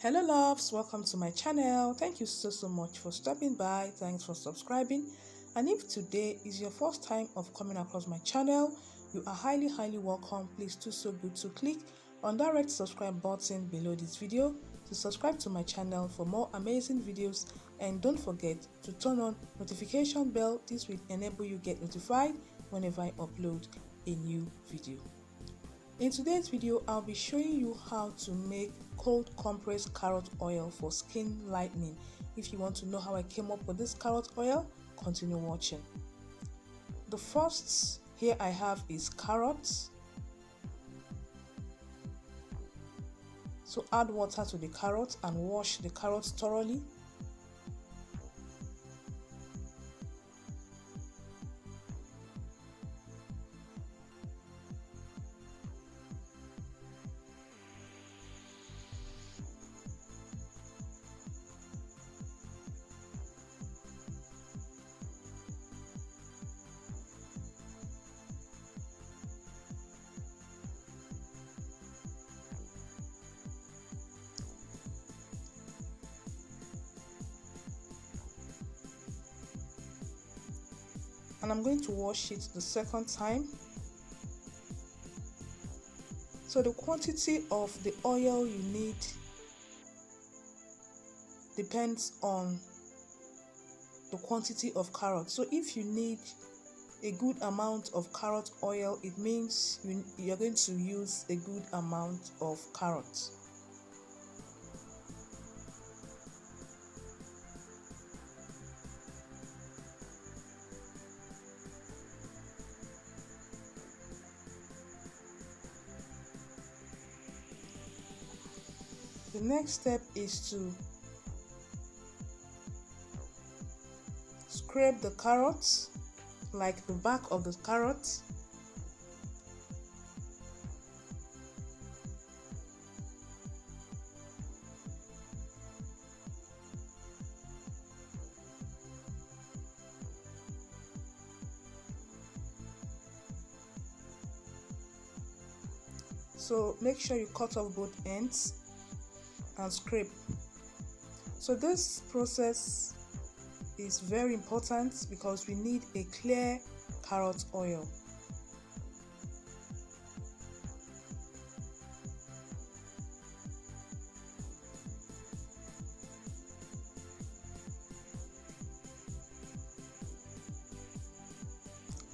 Hello loves, welcome to my channel. Thank you so much for stopping by. Thanks for subscribing. And if today is your first time of coming across my channel, you are highly welcome. Please do so good to click on that red subscribe button below this video to subscribe to my channel for more amazing videos, and don't forget to turn on notification bell. This will enable you get notified whenever I upload a new video. In today's video, I'll be showing you how to make cold compressed carrot oil for skin lightening. If you want to know how I came up with this carrot oil, continue watching. The first here I have is carrots. So add water to the carrot and wash the carrots thoroughly. And I'm going to wash it the second time. So the quantity of the oil you need depends on the quantity of carrots. So if you need a good amount of carrot oil, it means you're going to use a good amount of carrots. The next step is to scrape the carrots, like the back of the carrot. So make sure you cut off both ends and scrape. So this process is very important because we need a clear carrot oil.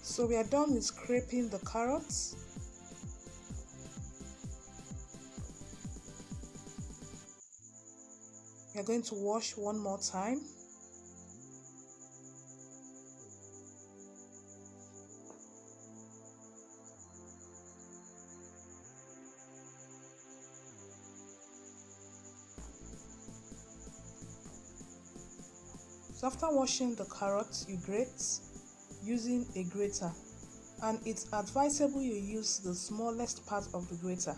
So we are done with scraping the carrots. We are going to wash one more time. So after washing the carrots, you grate using a grater, and it's advisable you use the smallest part of the grater.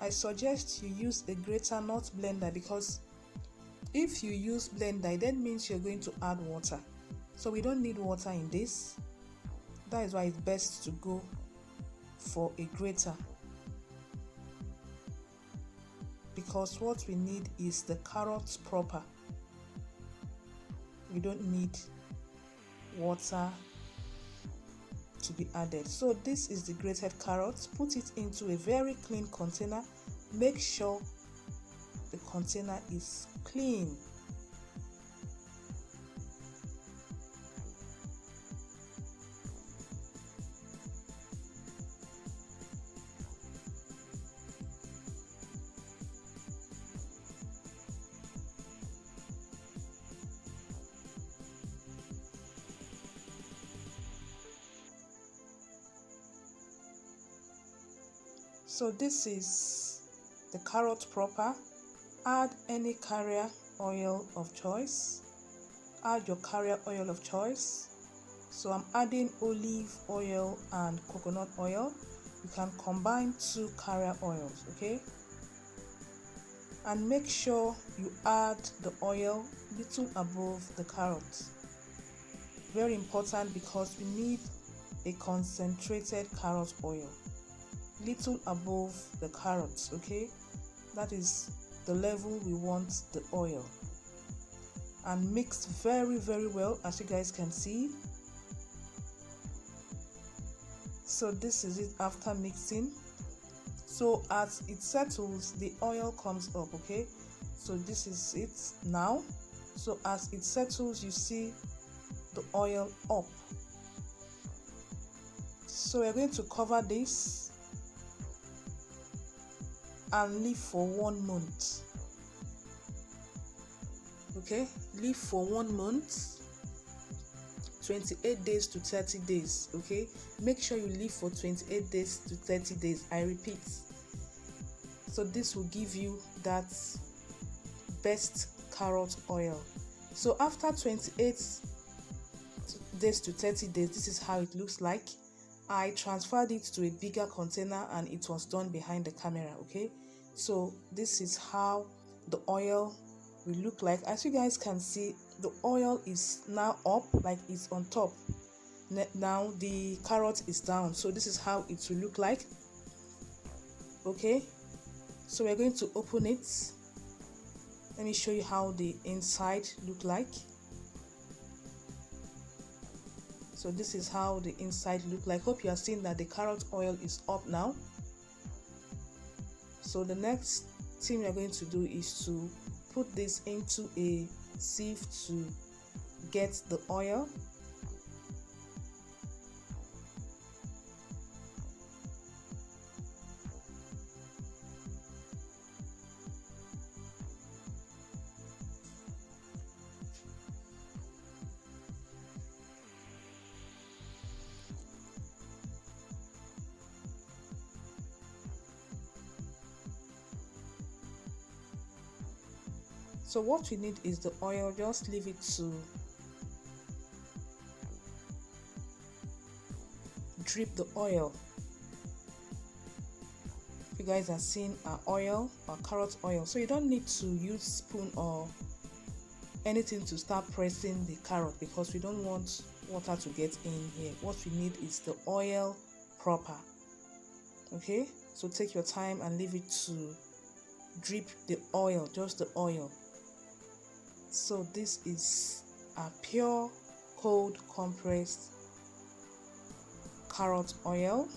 I suggest you use a grater, not blender, because if you use blender, that means you're going to add water. So we don't need water in this. That is why it's best to go for a grater, because what we need is the carrots proper. We don't need water to be added. So this is the grated carrots. Put it into a very clean container. Make sure the container is clean. So this is the carrot proper. Add any carrier oil of choice. Add your carrier oil of choice. So I'm adding olive oil and coconut oil. You can combine two carrier oils, okay? And make sure you add the oil little above the carrot. Very important, because we need a concentrated carrot oil, little above the carrots. Okay, that is the level we want the oil, and mixed very well, as you guys can see. So this is it after mixing. So as it settles, the oil comes up. Okay, so this is it now. So as it settles, you see the oil up. So we're going to cover this and leave for 1 month. Okay, leave for 1 month, 28 days to 30 days. Okay, make sure you leave for 28 days to 30 days. I repeat. So this will give you that best carrot oil. So after 28 days to 30 days, this is how it looks like. I transferred it to a bigger container and it was done behind the camera. Okay, so this is how the oil will look like. As you guys can see, the oil is now up, like it's on top. Now the carrot is down, so this is how it will look like. Okay, so we're going to open it. Let me show you how the inside look like. So this is how the inside look like. Hope you are seeing that the carrot oil is up now. So the next thing we are going to do is to put this into a sieve to get the oil. So what we need is the oil. Just leave it to drip the oil. You guys are seeing our oil, our carrot oil. So you don't need to use spoon or anything to start pressing the carrot, because we don't want water to get in here. What we need is the oil proper. Okay, so take your time and leave it to drip the oil, just the oil. So this is a pure cold compressed carrot oil.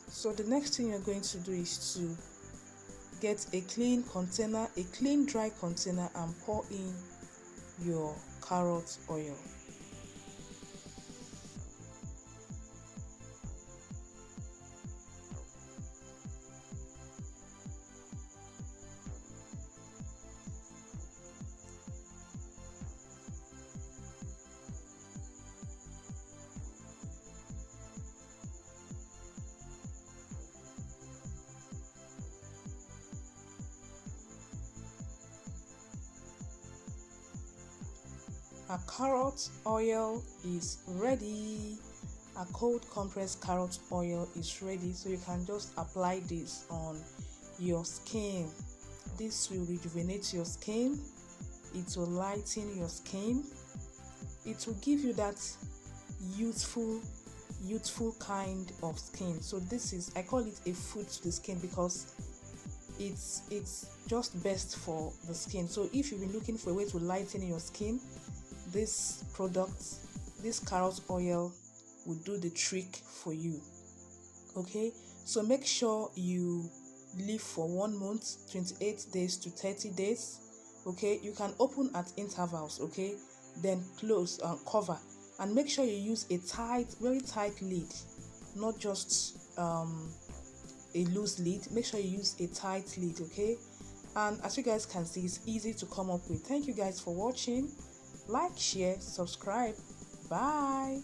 So the next thing you're going to do is to get a clean container, a clean dry container, and pour in your carrot oil. Our carrot oil is ready. A cold compressed carrot oil is ready, so you can just apply this on your skin. This will rejuvenate your skin, it will lighten your skin, it will give you that youthful kind of skin. So this is, I call it a food to the skin, because it's just best for the skin. So if you've been looking for a way to lighten your skin, this product, this carrot oil, will do the trick for you. Okay, so make sure you leave for 1 month, 28 days to 30 days. Okay, you can open at intervals. Okay, then close and cover, and make sure you use a tight, very tight lid, not just a loose lid. Make sure you use a tight lid. Okay, and as you guys can see, it's easy to come up with. Thank you guys for watching. Like, share, subscribe. Bye.